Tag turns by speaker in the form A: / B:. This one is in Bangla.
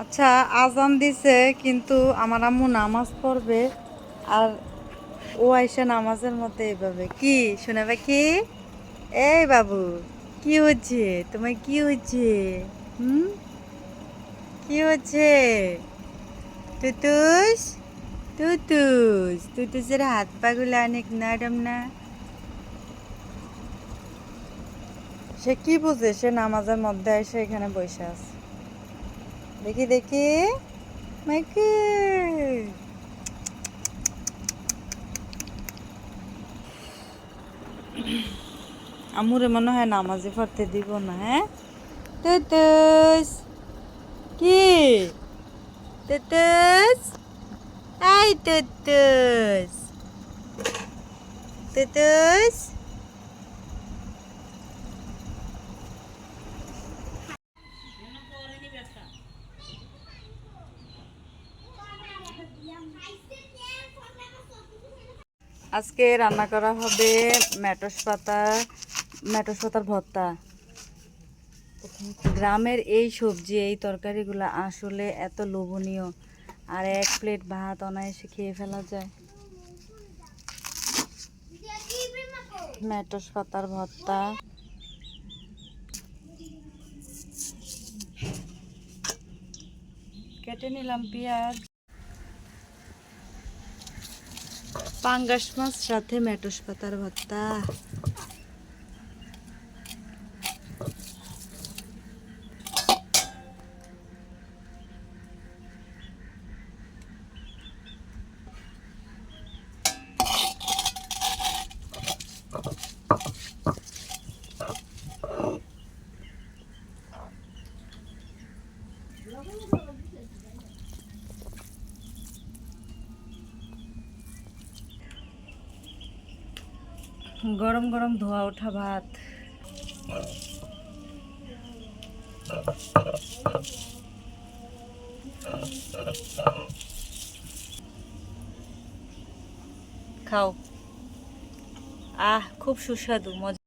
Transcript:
A: আচ্ছা, আজান দিছে কিন্তু আমার আম্মু নামাজ পড়বে। আর ও আইসা নামাজের মধ্যে এইভাবে কি শোনা কি? এই বাবু, কি হচ্ছে? তোমার কি হচ্ছে? হুম, কি হচ্ছে? তুতুস, তুতুসের হাত পাগুলো অনেক নরম না? সে কি বুঝে? সে নামাজের মধ্যে এসে এখানে বসে আছে। দেখি দেখি, মাইকে আমুরে মনে হয় নামাজে পড়তে দিব না। হ্যাঁ, তুতুস, কি তুতুস, এই তুতুস, তুতুস। আজকে রান্না করা হবে মেটস পাতার ভর্তা। গ্রামের এই সবজি, এই তরকারিগুলো আসলে এত লোভনীয়। আর এক প্লেট ভাত অনায়াসে খেয়ে ফেলা যায়। মেটস পাতার ভর্তা, কেটে নিলাম পেঁয়াজ। পাঙ্গাস মাছ সাথে মেটস পাতার ভর্তা। গরম গরম ধোয়া ওঠা ভাত। খাও। খুব সুস্বাদু, মজা।